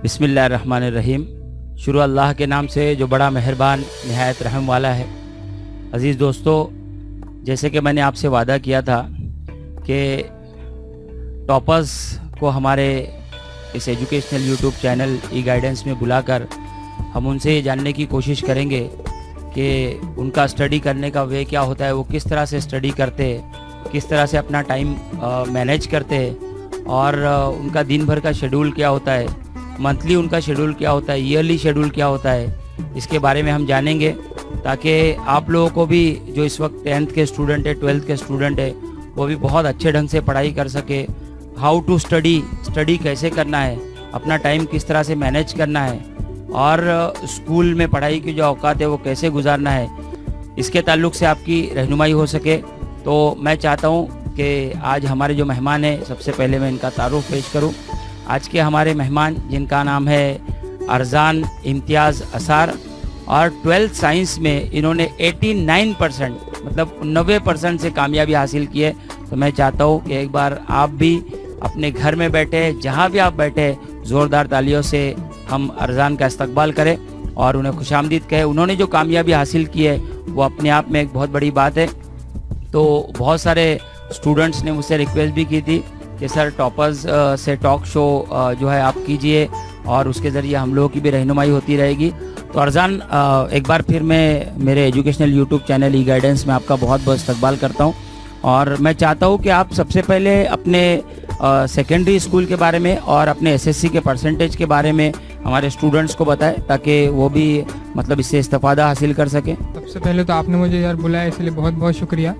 बिस्मिल्लाहिर्रहमानिर्रहीम। शुरू अल्लाह के नाम से जो बड़ा मेहरबान निहायत रहम वाला है। अज़ीज़ दोस्तों, जैसे कि मैंने आपसे वादा किया था कि टॉपर्स को हमारे इस एजुकेशनल यूट्यूब चैनल ई गाइडेंस में बुलाकर हम उनसे ये जानने की कोशिश करेंगे कि उनका स्टडी करने का वे क्या होता है, वो किस तरह से स्टडी करते हैं, किस तरह से अपना टाइम मैनेज करते हैं और उनका दिन भर का शेड्यूल क्या होता है, मंथली उनका शेड्यूल क्या होता है, ईयरली शेड्यूल क्या होता है। इसके बारे में हम जानेंगे ताकि आप लोगों को भी जो इस वक्त 10th के स्टूडेंट है, 12th के स्टूडेंट है, वो भी बहुत अच्छे ढंग से पढ़ाई कर सके। हाउ टू स्टडी कैसे करना है, अपना टाइम किस तरह से मैनेज करना है और स्कूल में पढ़ाई की जो औकात है वो कैसे गुजारना है, इसके ताल्लुक़ से आपकी रहनुमाई हो सके। तो मैं चाहता हूँ कि आज हमारे जो मेहमान हैं, सबसे पहले मैं इनका तारुफ पेश करूँ। आज के हमारे मेहमान जिनका नाम है अरजान इम्तियाज़ असार और 12th साइंस में इन्होंने 89% मतलब 90% से कामयाबी हासिल की है। तो मैं चाहता हूँ कि एक बार आप भी अपने घर में बैठे, जहाँ भी आप बैठे, ज़ोरदार तालियों से हम अरजान का इस्तकबाल करें और उन्हें खुशामदीद कहें। उन्होंने जो कामयाबी हासिल की है वो अपने आप में एक बहुत बड़ी बात है। तो बहुत सारे स्टूडेंट्स ने मुझसे रिक्वेस्ट भी की थी कि सर टॉपर्स से टॉक शो जो है आप कीजिए और उसके ज़रिए हम लोगों की भी रहनुमाई होती रहेगी। तो अरजान, एक बार फिर मैं मेरे एजुकेशनल यूट्यूब चैनल ई गाइडेंस में आपका बहुत बहुत इस्तकबाल करता हूँ और मैं चाहता हूँ कि आप सबसे पहले अपने सेकेंडरी स्कूल के बारे में और अपने एसएससी के परसेंटेज के बारे में हमारे स्टूडेंट्स को बताएं ताकि वो भी मतलब इससे इस्तेफादा हासिल कर सकें। सबसे पहले तो आपने मुझे यार बुलाया, इसलिए बहुत बहुत शुक्रिया।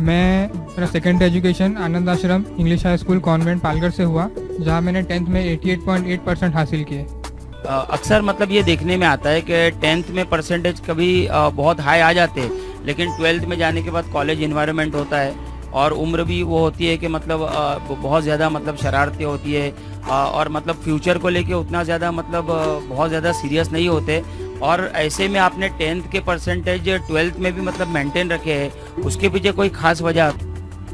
मेरा सेकेंडरी एजुकेशन आनंद आश्रम English high school convent Palgarh से हुआ, जहाँ मैंने 10th में 88.8% हासिल किए। अक्सर मतलब ये देखने में आता है कि 10th में परसेंटेज कभी बहुत हाई आ जाते हैं, लेकिन 12th में जाने के बाद कॉलेज इन्वायरमेंट होता है और उम्र भी वो होती है कि मतलब बहुत ज़्यादा मतलब शरारतें होती है और मतलब फ्यूचर को लेके उतना ज़्यादा मतलब बहुत ज़्यादा सीरियस नहीं होते। और ऐसे में आपने 10th के परसेंटेज 12th में भी मतलब मेंटेन रखे हैं, उसके पीछे कोई ख़ास वजह?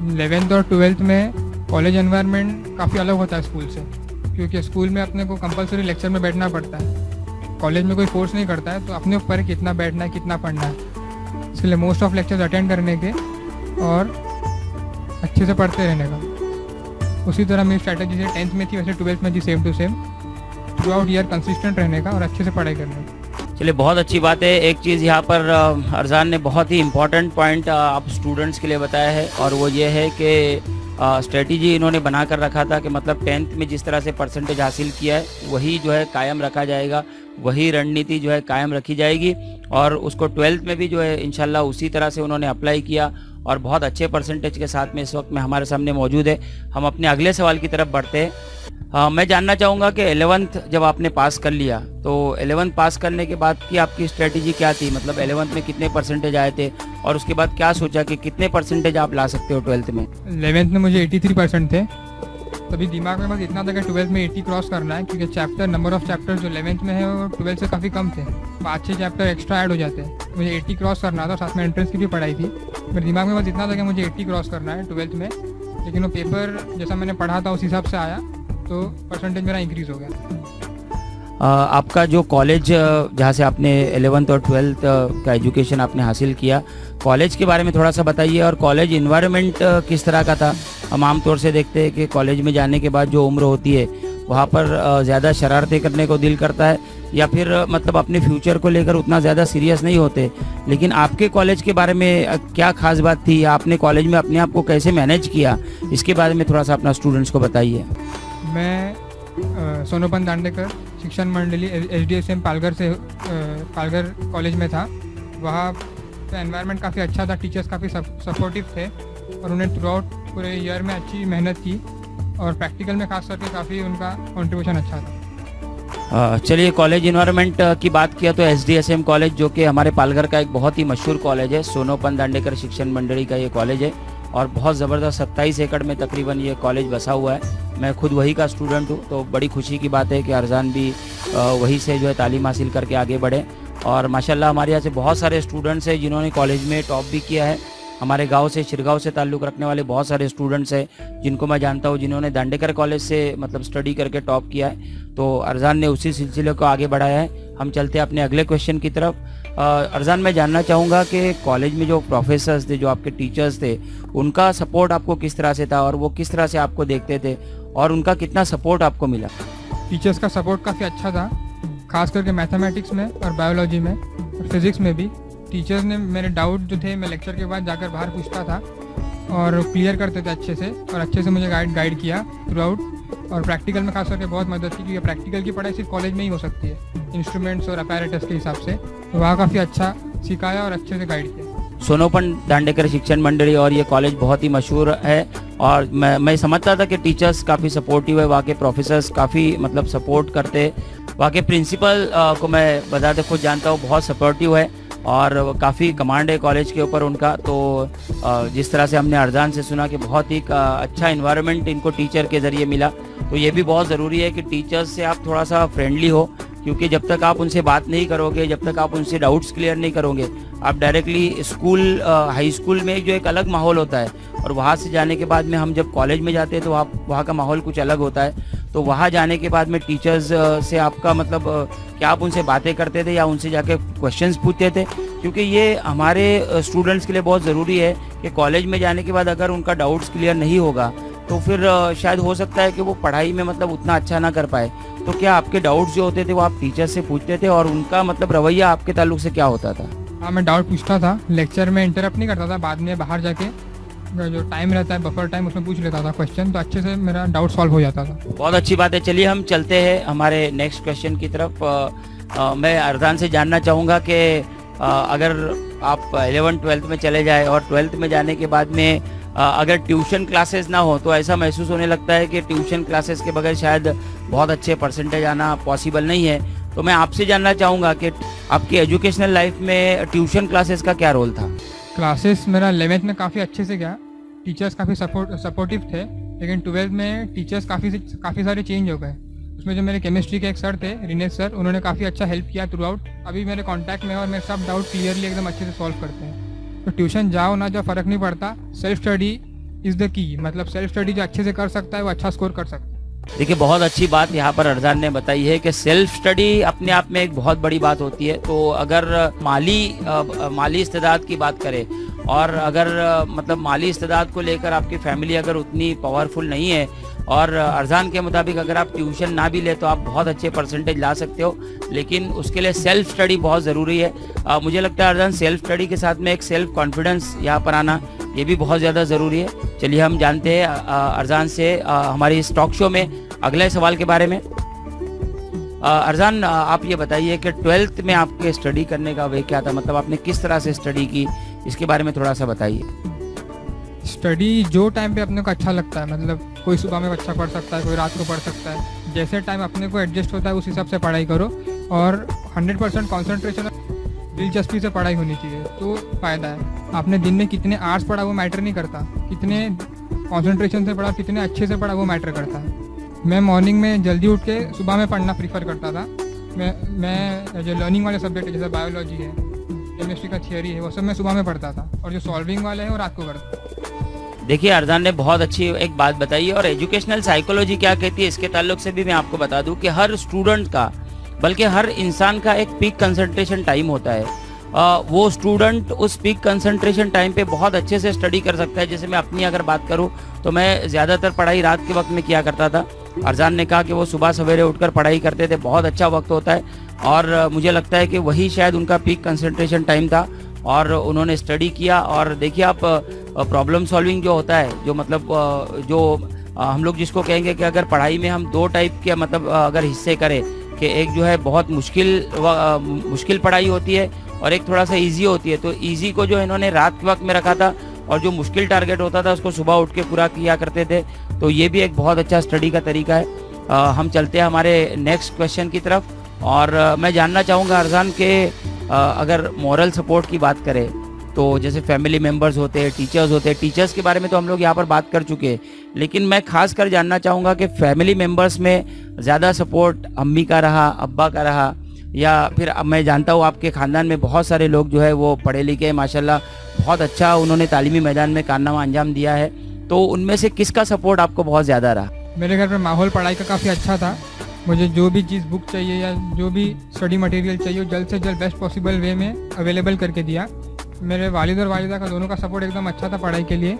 11th और 12th में कॉलेज एनवायरनमेंट काफ़ी अलग होता है स्कूल से, क्योंकि स्कूल में अपने को कंपलसरी लेक्चर में बैठना पड़ता है। कॉलेज में कोई फोर्स नहीं करता है, तो अपने ऊपर कितना बैठना है, कितना पढ़ना है। इसलिए मोस्ट ऑफ लेक्चर्स अटेंड करने के और अच्छे से पढ़ते रहने का। उसी तरह मेरी स्ट्रैटेजी से 10th में थी, वैसे 12th में थी same to same, throughout year consistent रहने का और अच्छे से पढ़ाई करने का। चलिए, बहुत अच्छी बात है। एक चीज़ यहाँ पर अरजान ने बहुत ही इम्पोर्टेंट पॉइंट आप स्टूडेंट्स के लिए बताया है और वो ये है कि स्ट्रेटजी इन्होंने बना कर रखा था कि मतलब 10th में जिस तरह से परसेंटेज हासिल किया है वही जो है कायम रखा जाएगा, वही रणनीति जो है कायम रखी जाएगी और उसको 12th में भी जो है इंशाल्लाह उसी तरह से उन्होंने अप्लाई किया और बहुत अच्छे परसेंटेज के साथ में इस वक्त में हमारे सामने मौजूद है। हम अपने अगले सवाल की तरफ बढ़ते हैं। मैं जानना चाहूँगा कि 11th जब आपने पास कर लिया तो 11th पास करने के बाद की आपकी स्ट्रेटजी क्या थी? मतलब 11th में कितने परसेंटेज आए थे और उसके बाद क्या सोचा कि कितने परसेंटेज आप ला सकते हो 12th में? 11th में मुझे 83% थे, तभी दिमाग में बस इतना था कि 12th में 80 क्रॉस करना है, क्योंकि नंबर ऑफ चैप्टर्स जो 11th में है वो 12th से काफ़ी कम थे, 5-6 चैप्टर एक्स्ट्रा ऐड हो जाते हैं। मुझे 80 क्रॉस करना था, साथ में एंट्रेंस की भी पढ़ाई थी। मेरे दिमाग में बस इतना था कि मुझे 80 क्रॉस करना है 12th में, लेकिन वो पेपर जैसा मैंने पढ़ा था उस हिसाब से आया तो परसेंटेज मेरा इंक्रीज़ हो गया। आपका जो कॉलेज जहाँ से आपने 11th और 12th का एजुकेशन आपने हासिल किया, कॉलेज के बारे में थोड़ा सा बताइए और कॉलेज इन्वायरमेंट किस तरह का था? हम आमतौर से देखते हैं कि कॉलेज में जाने के बाद जो उम्र होती है वहाँ पर ज़्यादा शरारतें करने को दिल करता है या फिर मतलब अपने फ्यूचर को लेकर उतना ज़्यादा सीरियस नहीं होते, लेकिन आपके कॉलेज के बारे में क्या खास बात थी? आपने कॉलेज में अपने आप को कैसे मैनेज किया, इसके बारे में थोड़ा सा अपना स्टूडेंट्स को बताइए। मैं सोनोपंत दांडेकर शिक्षण मंडली SDSM पालगढ़ कॉलेज में था। वहाँ का एनवायरनमेंट काफ़ी अच्छा था, टीचर्स काफ़ी सपोर्टिव थे और उन्हें थ्रू आउट पूरे ईयर में अच्छी मेहनत की और प्रैक्टिकल में खास करके काफ़ी उनका कंट्रीब्यूशन अच्छा था। चलिए, कॉलेज इन्वायरमेंट की बात किया तो SDSM कॉलेज जो कि हमारे पालघर का एक बहुत ही मशहूर कॉलेज है, सोनोपंत दांडेकर शिक्षण मंडली का ये कॉलेज है और बहुत ज़बरदस्त 27 एकड़ में तकरीबन ये कॉलेज बसा हुआ है। मैं खुद वही का स्टूडेंट हूँ, तो बड़ी खुशी की बात है कि अरजान भी वहीं से जो है तालीम हासिल करके आगे बढ़े और माशाल्लाह हमारे यहाँ से बहुत सारे स्टूडेंट्स हैं जिन्होंने कॉलेज में टॉप भी किया है। हमारे गांव से, शिरगांव से ताल्लुक़ रखने वाले बहुत सारे स्टूडेंट्स हैं जिनको मैं जानता हूं, जिन्होंने दांडेकर कॉलेज से मतलब स्टडी करके टॉप किया है। तो अरजान ने उसी सिलसिले को आगे बढ़ाया है। हम चलते हैं अपने अगले क्वेश्चन की तरफ। अरजान, मैं जानना चाहूँगा कि कॉलेज में जो प्रोफेसर्स थे, जो आपके टीचर्स थे, उनका सपोर्ट आपको किस तरह से था और वो किस तरह से आपको देखते थे और उनका कितना सपोर्ट आपको मिला? टीचर्स का सपोर्ट काफ़ी अच्छा था, खास करके मैथमेटिक्स में और बायोलॉजी में और फिज़िक्स में भी। टीचर्स ने मेरे डाउट जो थे मैं लेक्चर के बाद जाकर बाहर पूछता था और क्लियर करते थे अच्छे से, और अच्छे से मुझे गाइड किया थ्रू आउट। और प्रैक्टिकल में खास करके बहुत मदद की, क्योंकि प्रैक्टिकल की पढ़ाई सिर्फ कॉलेज में ही हो सकती है, इंस्ट्रूमेंट्स और अपैरेटस के हिसाब से। तो वहाँ काफ़ी अच्छा सिखाया और अच्छे से गाइड किया। सोनोपन दांडेकर शिक्षण मंडली और ये कॉलेज बहुत ही मशहूर है, और मैं समझता था कि टीचर्स काफ़ी सपोर्टिव है, वहाँ के प्रोफेसर्स काफ़ी मतलब सपोर्ट करते। वहाँ के प्रिंसिपल को मैं बताते खुद जानता हूँ, बहुत सपोर्टिव है और काफ़ी कमांड है कॉलेज के ऊपर उनका। तो जिस तरह से हमने अरजान से सुना कि बहुत ही अच्छा इन्वायरमेंट इनको टीचर के ज़रिए मिला, तो ये भी बहुत ज़रूरी है कि टीचर्स से आप थोड़ा सा फ्रेंडली हो, क्योंकि जब तक आप उनसे बात नहीं करोगे, जब तक आप उनसे डाउट्स क्लियर नहीं करोगे, आप डायरेक्टली स्कूल हाई स्कूल में जो एक अलग माहौल होता है, और वहाँ से जाने के बाद में हम जब कॉलेज में जाते हैं तो वहाँ का माहौल कुछ अलग होता है। तो वहाँ जाने के बाद में टीचर्स से आपका मतलब क्या आप उनसे बातें करते थे या उनसे जाके क्वेश्चंस पूछते थे? क्योंकि ये हमारे स्टूडेंट्स के लिए बहुत ज़रूरी है कि कॉलेज में जाने के बाद अगर उनका डाउट्स क्लियर नहीं होगा तो फिर शायद हो सकता है कि वो पढ़ाई में मतलब उतना अच्छा ना कर पाए। तो क्या आपके डाउट्स जो होते थे वो आप टीचर से पूछते थे, और उनका मतलब रवैया आपके ताल्लुक से क्या होता था? हाँ, मैं डाउट पूछता था, लेक्चर में इंटरप्ट नहीं करता था, बाद में बाहर जाके जो टाइम रहता है बफर टाइम उसमें पूछ लेता था क्वेश्चन, तो अच्छे से मेरा डाउट सॉल्व हो जाता था। बहुत अच्छी बात है। चलिए हम चलते हैं हमारे नेक्स्ट क्वेश्चन की तरफ। मैं अरजान से जानना चाहूँगा कि अगर आप 11th-12th में चले जाए और 12th में जाने के बाद में अगर ट्यूशन क्लासेस ना हो, तो ऐसा महसूस होने लगता है कि ट्यूशन क्लासेस के बगैर शायद बहुत अच्छे परसेंटेज आना पॉसिबल नहीं है। तो मैं आपसे जानना चाहूँगा कि आपकी एजुकेशनल लाइफ में ट्यूशन क्लासेस का क्या रोल था? क्लासेस मेरा 11th में काफ़ी अच्छे से गया, टीचर्स काफ़ी सपोर्टिव थे, लेकिन 12th में टीचर्स काफ़ी सारे चेंज हो गए। उसमें जो मेरे केमिस्ट्री के एक सर थे, रिनेश सर, उन्होंने काफ़ी अच्छा हेल्प किया थ्रू आउट। अभी मेरे कॉन्टैक्ट में और मेरे सब डाउट क्लियरली एकदम अच्छे से सॉल्व करते हैं। तो ट्यूशन जाओ ना जाओ फ़र्क नहीं पड़ता, सेल्फ स्टडी इज़ द की। मतलब सेल्फ स्टडी जो अच्छे से कर सकता है वो अच्छा स्कोर कर सकता है। देखिए, बहुत अच्छी बात यहाँ पर अरजान ने बताई है कि सेल्फ स्टडी अपने आप में एक बहुत बड़ी बात होती है। तो अगर माली इस्तेदाद की बात करें, और अगर मतलब माली इस्तेदाद को लेकर आपकी फैमिली अगर उतनी पावरफुल नहीं है, और अरजान के मुताबिक अगर आप ट्यूशन ना भी ले तो आप बहुत अच्छे परसेंटेज ला सकते हो, लेकिन उसके लिए सेल्फ स्टडी बहुत ज़रूरी है। मुझे लगता है अरजान, सेल्फ स्टडी के साथ में एक सेल्फ कॉन्फिडेंस यहाँ पर आना ये भी बहुत ज़्यादा ज़रूरी है। चलिए हम जानते हैं अरजान से हमारी इस टॉक शो में अगले सवाल के बारे में। अरजान, आप ये बताइए कि 12th में आपके स्टडी करने का वे क्या था, मतलब आपने किस तरह से स्टडी की, इसके बारे में थोड़ा सा बताइए। स्टडी जो टाइम पे अपने को अच्छा लगता है, मतलब कोई सुबह में अच्छा पढ़ सकता है, कोई रात को पढ़ सकता है, जैसे टाइम अपने को एडजस्ट होता है उस हिसाब से पढ़ाई करो, और 100% कॉन्सेंट्रेशन दिलचस्पी से पढ़ाई होनी चाहिए, तो फ़ायदा है। आपने दिन में कितने आवर्स पढ़ा वो मैटर नहीं करता, कितने कॉन्सेंट्रेशन से पढ़ा, कितने अच्छे से पढ़ा वो मैटर करता है। मैं मॉर्निंग में जल्दी उठ के सुबह में पढ़ना प्रीफर करता था। मैं जो लर्निंग वाले सब्जेक्ट है, जैसे बायोलॉजी है, केमिस्ट्री का थियरी है, वो सब मैं सुबह में पढ़ता था, और जो सॉल्विंग वाले हैं वो रात को करता। देखिए, अरजान ने बहुत अच्छी एक बात बताई, और एजुकेशनल साइकोलॉजी क्या कहती है इसके ताल्लुक से भी मैं आपको बता दूं कि हर स्टूडेंट का, बल्कि हर इंसान का एक पीक कंसंट्रेशन टाइम होता है। वो स्टूडेंट उस पीक कंसंट्रेशन टाइम पे बहुत अच्छे से स्टडी कर सकता है। जैसे मैं अपनी अगर बात करूं तो मैं ज़्यादातर पढ़ाई रात के वक्त में किया करता था। अरजान ने कहा कि वो सुबह सवेरे उठकर पढ़ाई करते थे, बहुत अच्छा वक्त होता है, और मुझे लगता है कि वही शायद उनका पीक कंसंट्रेशन टाइम था, और उन्होंने स्टडी किया। और देखिए, आप प्रॉब्लम सॉल्विंग जो होता है, जो मतलब जो हम लोग जिसको कहेंगे कि अगर पढ़ाई में हम दो टाइप के मतलब अगर हिस्से करें, कि एक जो है बहुत मुश्किल पढ़ाई होती है और एक थोड़ा सा इजी होती है, तो इजी को जो इन्होंने रात के वक्त में रखा था, और जो मुश्किल टारगेट होता था उसको सुबह उठ के पूरा किया करते थे। तो ये भी एक बहुत अच्छा स्टडी का तरीका है। हम चलते हैं हमारे नेक्स्ट क्वेश्चन की तरफ, और मैं जानना चाहूँगा अरजान के अगर मॉरल सपोर्ट की बात करें, तो जैसे फैमिली मेम्बर्स होते हैं, टीचर्स होते हैं, टीचर्स के बारे में तो हम लोग यहाँ पर बात कर चुके हैं, लेकिन मैं खास कर जानना चाहूँगा कि फैमिली मेम्बर्स में ज़्यादा सपोर्ट अम्मी का रहा, अब्बा का रहा, या फिर अब मैं जानता हूँ आपके ख़ानदान में बहुत सारे लोग जो है वो पढ़े लिखे हैं माशाल्लाह, बहुत अच्छा उन्होंने तालीमी मैदान में कारनामा अंजाम दिया है, तो उनमें से किसका सपोर्ट आपको बहुत ज़्यादा रहा? मेरे घर पे माहौल पढ़ाई का काफ़ी अच्छा था। मुझे जो भी चीज़ बुक चाहिए या जो भी स्टडी मटेरियल चाहिए वो जल्द से जल्द बेस्ट पॉसिबल वे में अवेलेबल करके दिया। मेरे वालिद और वालिदा का दोनों का सपोर्ट एकदम अच्छा था पढ़ाई के लिए।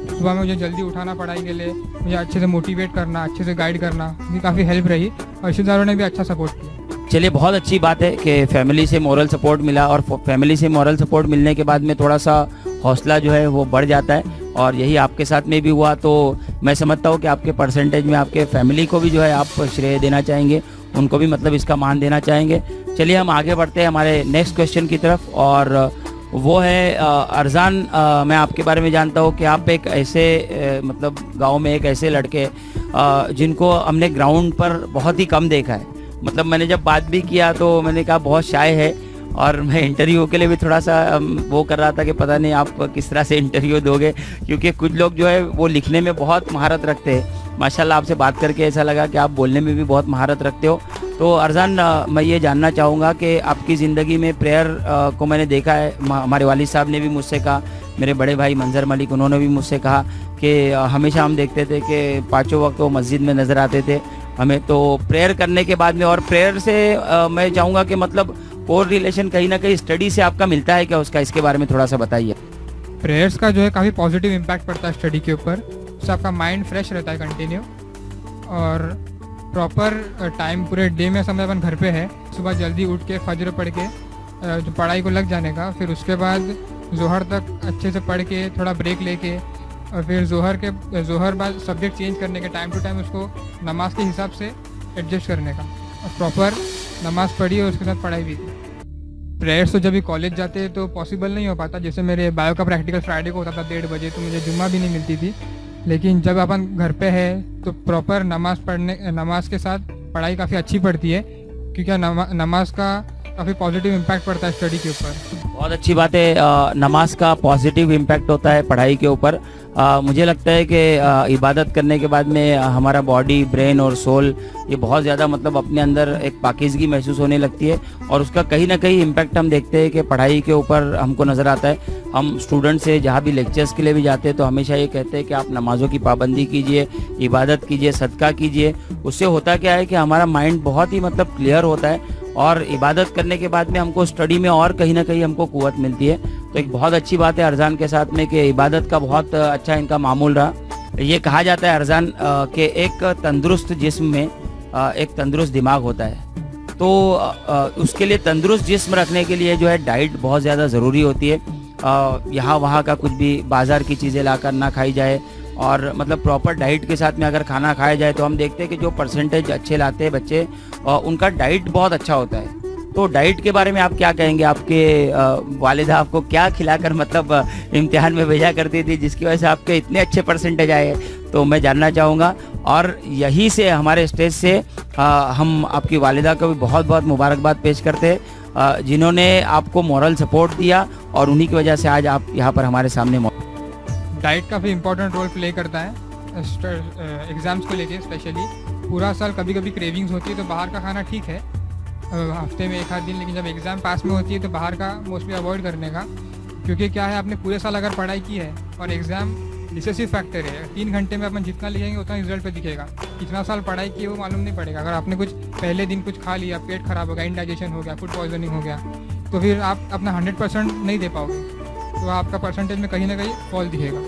सुबह में मुझे जल्दी उठाना पढ़ाई के लिए, मुझे अच्छे से मोटिवेट करना, अच्छे से गाइड करना, उनकी काफ़ी हेल्प रही और रिश्तेदारों ने भी अच्छा सपोर्ट किया। चलिए, बहुत अच्छी बात है कि फैमिली से मॉरल सपोर्ट मिला, और फैमिली से मॉरल सपोर्ट मिलने के बाद में थोड़ा सा हौसला जो है वो बढ़ जाता है, और यही आपके साथ में भी हुआ। तो मैं समझता हूँ कि आपके परसेंटेज में आपके फैमिली को भी जो है आप श्रेय देना चाहेंगे, उनको भी मतलब इसका मान देना चाहेंगे। चलिए हम आगे बढ़ते हैं हमारे नेक्स्ट क्वेश्चन की तरफ, और वो है अरजान, मैं आपके बारे में जानता हूँ कि आप एक ऐसे मतलब गांव में एक ऐसे लड़के जिनको हमने ग्राउंड पर बहुत ही कम देखा है। मतलब मैंने जब बात भी किया तो मैंने कहा बहुत शाय है, और मैं इंटरव्यू के लिए भी थोड़ा सा वो कर रहा था कि पता नहीं आप किस तरह से इंटरव्यू दोगे, क्योंकि कुछ लोग जो है वो लिखने में बहुत महारत रखते हैं। माशाल्लाह आपसे बात करके ऐसा लगा कि आप बोलने में भी बहुत महारत रखते हो। तो अरजान, मैं ये जानना चाहूँगा कि आपकी ज़िंदगी में प्रेयर को मैंने देखा है, हमारे वालिद साहब ने भी मुझसे कहा, मेरे बड़े भाई मंजर मलिक उन्होंने भी मुझसे कहा कि हमेशा हम देखते थे कि पाँचों वक्त वो मस्जिद में नज़र आते थे हमें। तो प्रेयर करने के बाद में, और प्रेयर से मैं चाहूँगा कि मतलब और रिलेशन कहीं ना कहीं स्टडी से आपका मिलता है क्या उसका, इसके बारे में थोड़ा सा बताइए। प्रेयर्स का जो है काफ़ी पॉजिटिव इम्पैक्ट पड़ता है स्टडी के ऊपर, उससे आपका माइंड फ्रेश रहता है कंटिन्यू, और प्रॉपर टाइम पूरे डे में समय अपन घर पे है, सुबह जल्दी उठ के फजर पढ़ के जो पढ़ाई को लग जाने का, फिर उसके बाद जोहर तक अच्छे से पढ़ के थोड़ा ब्रेक लेके, और फिर जोहर बाद सब्जेक्ट चेंज करने के टाइम टू टाइम उसको नमाज के हिसाब से एडजस्ट करने का, और प्रॉपर नमाज़ पढ़ी और उसके साथ पढ़ाई भी की। प्रेयर्स तो जब भी कॉलेज जाते तो पॉसिबल नहीं हो पाता, जैसे मेरे बायो का प्रैक्टिकल फ्राइडे को होता था 1:30 बजे, तो मुझे जुम्मा भी नहीं मिलती थी। लेकिन जब अपन घर पे है तो प्रॉपर नमाज के साथ पढ़ाई काफ़ी अच्छी पड़ती है, क्योंकि नमाज का काफ़ी पॉजिटिव इम्पैक्ट पड़ता है स्टडी के ऊपर। बहुत अच्छी बात है, नमाज का पॉजिटिव इम्पैक्ट होता है पढ़ाई के ऊपर। मुझे लगता है कि इबादत करने के बाद में हमारा बॉडी, ब्रेन और सोल ये बहुत ज़्यादा मतलब अपने अंदर एक पाकीज़गी महसूस होने लगती है, और उसका कहीं ना कहीं इम्पैक्ट हम देखते हैं कि पढ़ाई के ऊपर हमको नज़र आता है। हम स्टूडेंट से जहाँ भी लेक्चर्स के लिए भी जाते हैं तो हमेशा ये कहते हैं कि आप नमाज़ों की पाबंदी कीजिए, इबादत कीजिए, सदका कीजिए। उससे होता क्या है कि हमारा माइंड बहुत ही मतलब क्लियर होता है, और इबादत करने के बाद में हमको स्टडी में और कहीं ना कहीं हमको कुव्वत मिलती है। तो एक बहुत अच्छी बात है अरजान के साथ में कि इबादत का बहुत अच्छा इनका मामूल रहा। ये कहा जाता है अरजान कि एक तंदुरुस्त जिस्म में एक तंदुरुस्त दिमाग होता है, तो उसके लिए तंदुरुस्त जिस्म रखने के लिए जो है डाइट बहुत ज़्यादा ज़रूरी होती है। यहाँ वहाँ का कुछ भी बाज़ार की चीज़ें लाकर ना खाई जाए, और मतलब प्रॉपर डाइट के साथ में अगर खाना खाया जाए तो हम देखते हैं कि जो परसेंटेज अच्छे लाते हैं बच्चे, उनका डाइट बहुत अच्छा होता है। तो डाइट के बारे में आप क्या कहेंगे? आपके वालिदा आपको क्या खिलाकर मतलब इम्तिहान में भेजा करती थी जिसकी वजह से आपके इतने अच्छे परसेंटेज आए? तो मैं जानना चाहूँगा, और यहीं से हमारे स्टेज से हम आपकी वालिदा को भी बहुत बहुत मुबारकबाद पेश करते हैं, जिन्होंने आपको मॉरल सपोर्ट दिया, और उन्हीं की वजह से आज आप यहाँ पर हमारे सामने। डाइट काफ़ी इंपॉर्टेंट रोल प्ले करता है एग्ज़ाम्स को लेके स्पेशली। पूरा साल कभी कभी क्रेविंग्स होती है तो बाहर का खाना ठीक है, हफ्ते में 1 आध दिन, लेकिन जब एग्ज़ाम पास में होती है तो बाहर का मोस्टली अवॉइड करने का, क्योंकि क्या है आपने पूरे साल अगर पढ़ाई की है और एग्ज़ाम डिसेसिव फैक्टर है, 3 घंटे में अपन जितना लिखेंगे उतना रिजल्ट पे दिखेगा। कितना साल पढ़ाई की वो मालूम नहीं पड़ेगा। अगर आपने कुछ पहले दिन कुछ खा लिया, पेट खराब हो गया, इंडाइजेशन हो गया, फूड पॉइजनिंग हो गया, तो फिर आप अपना 100% नहीं दे पाओगे, तो आपका परसेंटेज में कहीं ना कहीं फॉल दिखेगा।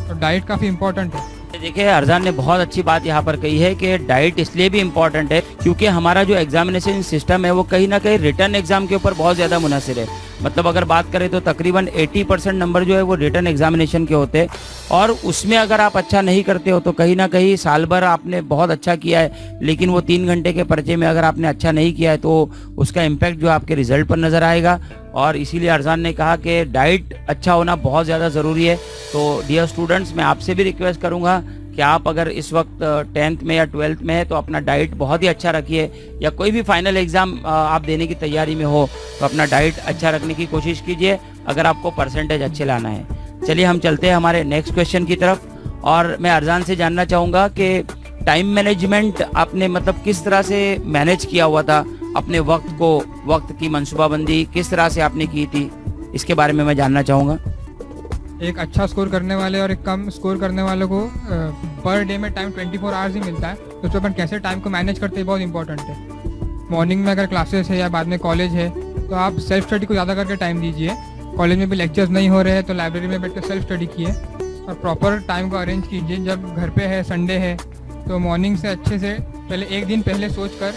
तो डाइट काफ़ी इंपॉर्टेंट है। देखिए, अरजान ने बहुत अच्छी बात यहाँ पर कही है कि डाइट इसलिए भी इम्पॉर्टेंट है क्योंकि हमारा जो एग्जामिनेशन सिस्टम है वो कहीं ना कहीं रिटर्न एग्जाम के ऊपर बहुत ज़्यादा मुनहसिर है। मतलब अगर बात करें तो तकरीबन 80% नंबर जो है वो रिटर्न एग्जामिनेशन के होते हैं, और उसमें अगर आप अच्छा नहीं करते हो तो कहीं ना कहीं साल भर आपने बहुत अच्छा किया है, लेकिन वो 3 घंटे के पर्चे में अगर आपने अच्छा नहीं किया है तो उसका इम्पैक्ट जो आपके रिजल्ट पर नज़र आएगा। और इसीलिए अरजान ने कहा कि डाइट अच्छा होना बहुत ज़्यादा ज़रूरी है। तो डियर स्टूडेंट्स, मैं आपसे भी रिक्वेस्ट करूँगा कि आप अगर इस वक्त 10th में या 12th में है तो अपना डाइट बहुत ही अच्छा रखिए, या कोई भी फाइनल एग्ज़ाम आप देने की तैयारी में हो तो अपना डाइट अच्छा रखने की कोशिश कीजिए अगर आपको परसेंटेज अच्छे लाना है। चलिए हम चलते हैं हमारे नेक्स्ट क्वेश्चन की तरफ, और मैं अरजान से जानना चाहूँगा कि टाइम मैनेजमेंट आपने मतलब किस तरह से मैनेज किया हुआ था अपने वक्त की मंसूबाबंदी किस तरह से आपने की थी, इसके बारे में मैं जानना चाहूँगा। एक अच्छा स्कोर करने वाले और एक कम स्कोर करने वालों को पर डे में टाइम 24 आवर्स ही मिलता है, तो उसमें अपन कैसे टाइम को मैनेज करते हैं बहुत इंपॉर्टेंट है। मॉर्निंग में अगर क्लासेस है या बाद में कॉलेज है तो आप सेल्फ स्टडी को ज़्यादा करके टाइम दीजिए। कॉलेज में भी लेक्चर्स नहीं हो रहे हैं तो लाइब्रेरी में बैठ कर सेल्फ स्टडी किए और प्रॉपर टाइम को अरेंज कीजिए। जब घर पे है, संडे है, तो मॉर्निंग से अच्छे से पहले एक दिन पहले सोच कर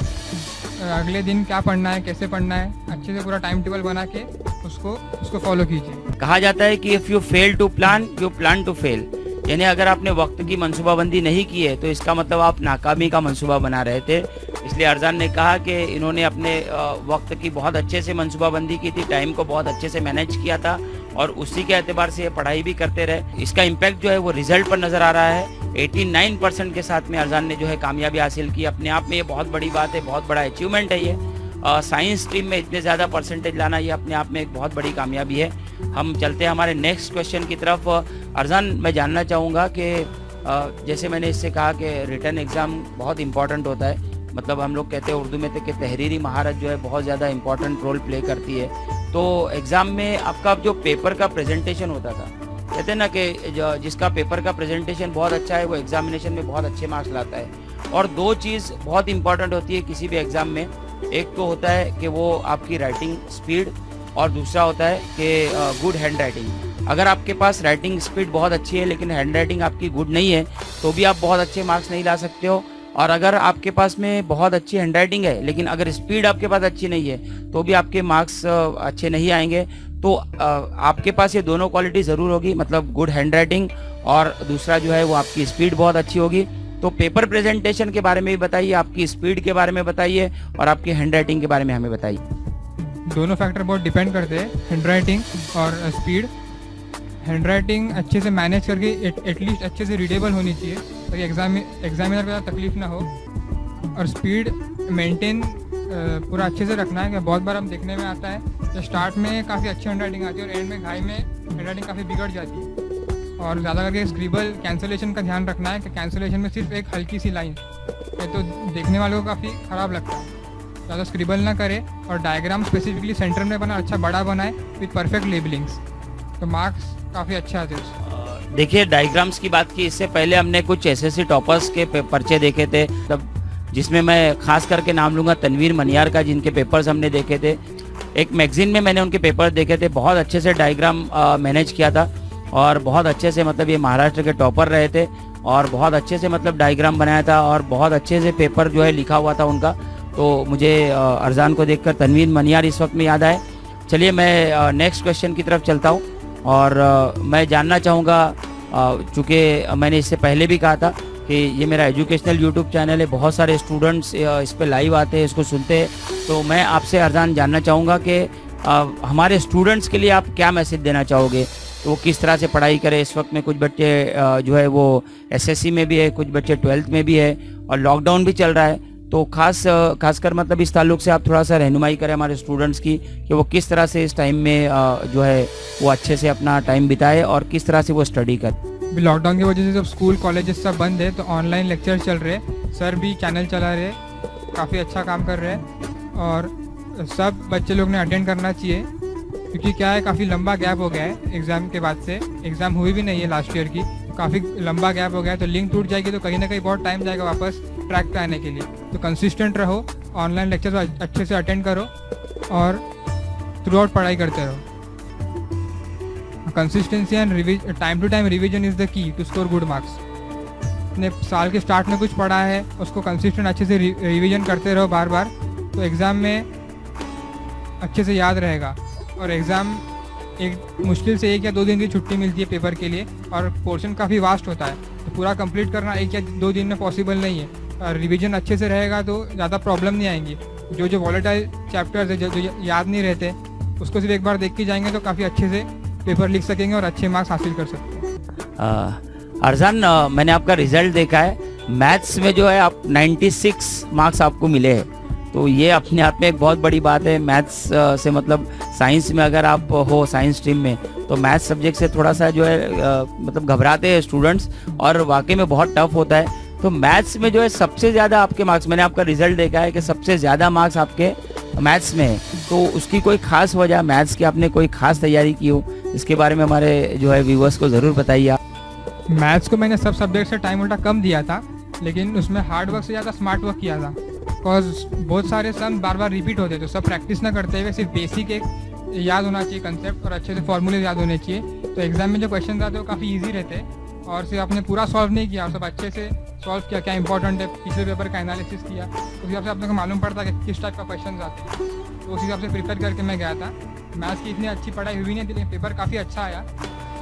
अगले दिन क्या पढ़ना है, कैसे पढ़ना है, अच्छे से पूरा टाइम टेबल बना के उसको फॉलो कीजिए। कहा जाता है कि if you fail to plan you plan to fail, यानी अगर आपने वक्त की मंसूबाबंदी नहीं की है तो इसका मतलब आप नाकामी का मंसूबा बना रहे थे। इसलिए अरजान ने कहा कि इन्होंने अपने वक्त की बहुत अच्छे से मंसूबाबंदी की थी, टाइम को बहुत अच्छे से मैनेज किया था और उसी के एतबार से ये पढ़ाई भी करते रहे। इसका इम्पैक्ट जो है वो रिजल्ट पर नज़र आ रहा है। 89% के साथ में अरजान ने जो है कामयाबी हासिल की। अपने आप में ये बहुत बड़ी बात है, बहुत बड़ा अचीवमेंट है ये। साइंस स्ट्रीम में इतने ज़्यादा परसेंटेज लाना ये अपने आप में एक बहुत बड़ी कामयाबी है। हम चलते हैं हमारे नेक्स्ट क्वेश्चन की तरफ। अरजान, मैं जानना चाहूँगा कि जैसे मैंने इससे कहा कि रिटन एग्ज़ाम बहुत इंपॉर्टेंट होता है, मतलब हम लोग कहते हैं उर्दू में थे कि तहरीरी महारत जो है बहुत ज़्यादा इंपॉर्टेंट रोल प्ले करती है। तो एग्ज़ाम में आपका जो पेपर का प्रेजेंटेशन होता था, कहते हैं ना कि जिसका पेपर का प्रेजेंटेशन बहुत अच्छा है वो एग्जामिनेशन में बहुत अच्छे मार्क्स लाता है। और दो चीज़ बहुत इंपॉर्टेंट होती है किसी भी एग्ज़ाम में, एक तो होता है कि वो आपकी राइटिंग स्पीड और दूसरा होता है कि गुड हैंड राइटिंग। अगर आपके पास राइटिंग स्पीड बहुत अच्छी है लेकिन हैंड राइटिंग आपकी गुड नहीं है तो भी आप बहुत अच्छे मार्क्स नहीं ला सकते हो। और अगर आपके पास में बहुत अच्छी हैंड राइटिंग है लेकिन अगर स्पीड आपके पास अच्छी नहीं है तो भी आपके मार्क्स अच्छे नहीं आएंगे। तो आपके पास ये दोनों क्वालिटी ज़रूर होगी, मतलब गुड हैंड राइटिंग और दूसरा जो है वो आपकी स्पीड बहुत अच्छी होगी। तो पेपर प्रेजेंटेशन के बारे में भी बताइए, आपकी स्पीड के बारे में बताइए और आपकी हैंड राइटिंग के बारे में हमें बताइए। दोनों फैक्टर बहुत डिपेंड करते हैं, हैंड राइटिंग और स्पीड। हैंड राइटिंग अच्छे से मैनेज करके एटलीस्ट अच्छे से रीडेबल होनी चाहिए ताकि एग्जामिनर को ज़्यादा तकलीफ ना हो। और स्पीड मेंटेन पूरा अच्छे से रखना है कि बहुत बार हम देखने में आता है कि स्टार्ट में काफ़ी अच्छी हैंड राइटिंग आती है और एंड में घाई में हैंड राइटिंग काफ़ी बिगड़ जाती है। और ज़्यादा करके स्क्रिबल कैंसलेशन का ध्यान रखना है कि कैंसलेशन में सिर्फ एक हल्की सी लाइन है तो देखने वालों को काफ़ी ख़राब लगता है। ज़्यादा स्क्रिबल ना करे और डायग्राम स्पेसिफिकली सेंटर में बना अच्छा बड़ा बनाए विद परफेक्ट लेबलिंग्स, तो मार्क्स काफ़ी अच्छे आते हैं उससे। देखिए, डायग्राम्स की बात की, इससे पहले हमने कुछ एसएससी टॉपर्स के पर्चे देखे थे, तब जिसमें मैं खास करके नाम लूँगा तनवीर मनियार का, जिनके पेपर्स हमने देखे थे। एक मैगजीन में मैंने उनके पेपर देखे थे, बहुत अच्छे से डायग्राम मैनेज किया था और बहुत अच्छे से, मतलब ये महाराष्ट्र के टॉपर रहे थे और बहुत अच्छे से मतलब डायग्राम बनाया था और बहुत अच्छे से पेपर जो है लिखा हुआ था उनका। तो मुझे अरजान को देखकर तनवीर मनियार इस वक्त में याद आए। चलिए मैं नेक्स्ट क्वेश्चन की तरफ चलता हूँ और मैं जानना चाहूँगा, चूँकि मैंने इससे पहले भी कहा था कि ये मेरा एजुकेशनल यूट्यूब चैनल है, बहुत सारे स्टूडेंट्स इस पे लाइव आते हैं, इसको सुनते हैं। तो मैं आपसे अरजान जानना चाहूँगा कि हमारे स्टूडेंट्स के लिए आप क्या मैसेज देना चाहोगे, तो वो किस तरह से पढ़ाई करें। इस वक्त में कुछ बच्चे जो है वो एसएससी में भी है, कुछ बच्चे 12th में भी है और लॉकडाउन भी चल रहा है। तो खासकर मतलब इस ताल्लुक से आप थोड़ा सा रहनुमाई करें हमारे स्टूडेंट्स की कि वो किस तरह से इस टाइम में जो है वो अच्छे से अपना टाइम बिताए और किस तरह से वो स्टडी करें। लॉकडाउन की वजह से जब स्कूल कॉलेजेस सब बंद है तो ऑनलाइन लेक्चर चल रहे, सर भी चैनल चला रहे, काफ़ी अच्छा काम कर रहे हैं और सब बच्चे लोग ने अटेंड करना चाहिए क्योंकि क्या है, काफ़ी लंबा गैप हो गया है एग्ज़ाम के बाद से। एग्ज़ाम हुई भी नहीं है लास्ट ईयर की, काफ़ी लंबा गैप हो गया है, तो लिंक टूट जाएगी तो कहीं ना कहीं बहुत टाइम जाएगा वापस ट्रैक पे आने के लिए। तो कंसिस्टेंट रहो, ऑनलाइन लेक्चर अच्छे से अटेंड करो और थ्रू आउट पढ़ाई करते रहो। Consistency and time to time revision is the key to score good marks. अपने साल के स्टार्ट में कुछ पढ़ा है उसको कंसिस्टेंट अच्छे से रिविजन करते रहो बार बार, तो एग्ज़ाम में अच्छे से याद रहेगा। और एग्ज़ाम एक मुश्किल से 1 या 2 दिन की छुट्टी मिलती है पेपर के लिए और पोर्शन काफ़ी वास्ट होता है, तो पूरा कंप्लीट करना 1 या 2 दिन में पॉसिबल नहीं है। और रिवीजन अच्छे से रहेगा तो ज़्यादा प्रॉब्लम नहीं आएंगी। जो वॉलेटाइल चैप्टर्स है जो याद नहीं रहते उसको सिर्फ एक बार देख के जाएंगे तो काफ़ी अच्छे से पेपर लिख सकेंगे और अच्छे मार्क्स हासिल कर सकते हैं। अरजान, मैंने आपका रिजल्ट देखा है, मैथ्स में जो है आप 96 मार्क्स आपको मिले हैं, तो ये अपने आप में एक बहुत बड़ी बात है। मैथ्स से मतलब साइंस में अगर आप हो, साइंस स्ट्रीम में, तो मैथ्स सब्जेक्ट से थोड़ा सा जो है मतलब घबराते हैं स्टूडेंट्स और वाकई में बहुत टफ होता है। तो मैथ्स में जो है सबसे ज़्यादा आपके मार्क्स, मैंने आपका रिजल्ट देखा है कि सबसे ज़्यादा मार्क्स आपके मैथ्स में है, तो उसकी कोई खास वजह, मैथ्स की आपने कोई खास तैयारी की हो, इसके बारे में हमारे जो है व्यूवर्स को ज़रूर बताइए आप। मैथ्स को मैंने सब सब्जेक्ट से टाइम उल्टा कम दिया था, लेकिन उसमें हार्ड वर्क से ज़्यादा स्मार्ट वर्क किया था। बिकॉज बहुत सारे सम बार बार रिपीट होते, तो सब प्रैक्टिस ना करते हुए सिर्फ बेसिक एक याद होना चाहिए कंसेप्ट और अच्छे से फॉर्मूले याद होने चाहिए। तो एग्जाम में जो क्वेश्चन आते हैं वो काफ़ी ईजी रहते हैं, और सिर्फ आपने पूरा सॉल्व नहीं किया और सब अच्छे से सॉल्व किया, क्या इंपॉर्टेंट है, पिछले पेपर का एनालिसिस किया, उस हिसाब से अपने को मालूम पड़ता है कि किस टाइप का क्वेश्चन आते हैं। तो उस हिसाब से प्रिपेयर करके मैं गया था। मैथ्स की इतनी अच्छी पढ़ाई हुई नहीं थी, लेकिन पेपर काफ़ी अच्छा आया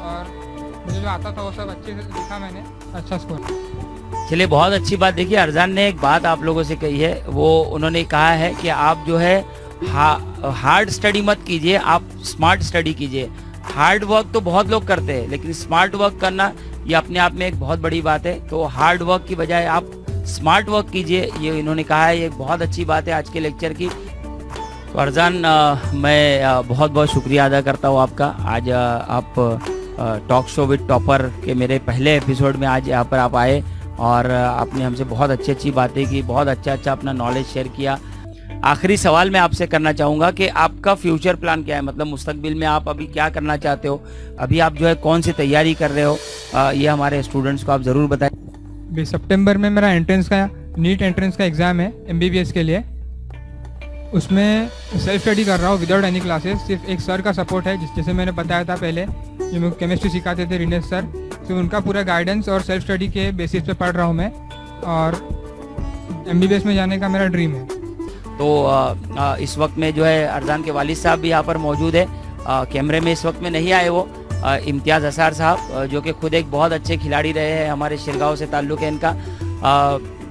और मुझे जो आता था वो सब अच्छे से लिखा मैंने, अच्छा स्कोर। चलिए, बहुत अच्छी बात। देखिए, अरजान ने एक बात आप लोगों से कही है, वो उन्होंने कहा है कि आप जो है हार्ड स्टडी मत कीजिए, आप स्मार्ट स्टडी कीजिए। हार्ड वर्क तो बहुत लोग करते हैं, लेकिन स्मार्ट वर्क करना ये अपने आप में एक बहुत बड़ी बात है। तो हार्ड वर्क की बजाय आप स्मार्ट वर्क कीजिए, ये इन्होंने कहा है, ये बहुत अच्छी बात है आज के लेक्चर की। तो अरजान, मैं बहुत बहुत शुक्रिया अदा करता हूँ आपका। आज आप टॉक शो विद टॉपर के मेरे पहले एपिसोड में आज यहाँ पर आप आए और आपने हमसे बहुत अच्छी अच्छी बातें की, बहुत अच्छा अपना नॉलेज शेयर किया। आखिरी सवाल मैं आपसे करना चाहूँगा कि आपका फ्यूचर प्लान क्या है, मतलब मुस्तकबिल में आप अभी क्या करना चाहते हो, अभी आप जो है कौन सी तैयारी कर रहे हो, ये हमारे स्टूडेंट्स को आप ज़रूर बताएं। अभी सितंबर में मेरा नीट एंट्रेंस का एग्ज़ाम है MBBS के लिए। उसमें सेल्फ स्टडी कर रहा हूँ विदाउट एनी क्लासेस। सिर्फ एक सर का सपोर्ट है, जैसे मैंने बताया था पहले, जो मुझे केमिस्ट्री सिखाते थे, रिनेश सर, सिर्फ उनका पूरा गाइडेंस और सेल्फ स्टडी के बेसिस पे पढ़ रहा हूँ मैं, और MBBS में जाने का मेरा ड्रीम है। तो इस वक्त में जो है अरजान के वालिद साहब भी यहाँ पर मौजूद है। कैमरे में इस वक्त में नहीं आए वो, इम्तियाज़ असार साहब, जो कि खुद एक बहुत अच्छे खिलाड़ी रहे हैं, हमारे शिरगांव से ताल्लुक़ है इनका।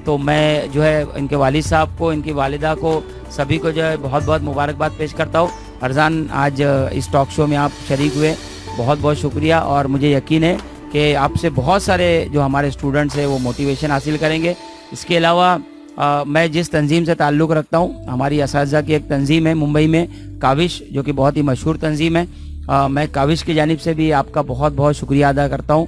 तो मैं जो है इनके वालिद साहब को, इनकी वालिदा को, सभी को जो है बहुत बहुत मुबारकबाद पेश करता हूँ। अरजान, आज इस टॉक शो में आप शरीक हुए, बहुत बहुत शुक्रिया, और मुझे यकीन है कि आपसे बहुत सारे जो हमारे स्टूडेंट्स हैं वो मोटिवेशन हासिल करेंगे। इसके अलावा मैं जिस तंजीम से ताल्लुक़ रखता हूँ, हमारी असातिज़ा की एक तंजीम है मुंबई में, काविश, जो कि बहुत ही मशहूर तंजीम है। मैं काविश की जानिब से भी आपका बहुत बहुत शुक्रिया अदा करता हूँ।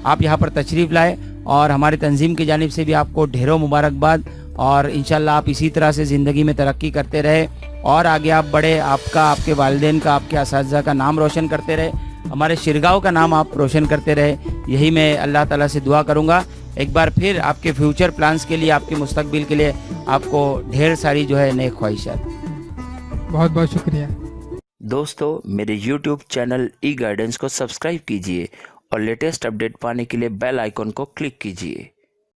आप यहाँ पर तशरीफ़ लाए और हमारी तंजीम की जानिब से भी आपको ढेरों मुबारकबाद, और इंशाल्लाह आप इसी तरह से ज़िंदगी में तरक्की करते रहे और आगे आप बढ़े, आपका, आपके वालिदैन का, आपके असातिज़ा का नाम रोशन करते रहे, हमारे शिरगांव का नाम आप रोशन करते रहे। यही मैं अल्लाह ताला से दुआ करूँगा। एक बार फिर आपके फ्यूचर प्लान्स के लिए, आपके मुस्तकबिल के लिए आपको ढेर सारी जो है नेक ख्वाहिशात। बहुत बहुत शुक्रिया। दोस्तों, मेरे YouTube चैनल ई गाइडेंस को सब्सक्राइब कीजिए और लेटेस्ट अपडेट पाने के लिए बेल आइकॉन को क्लिक कीजिए।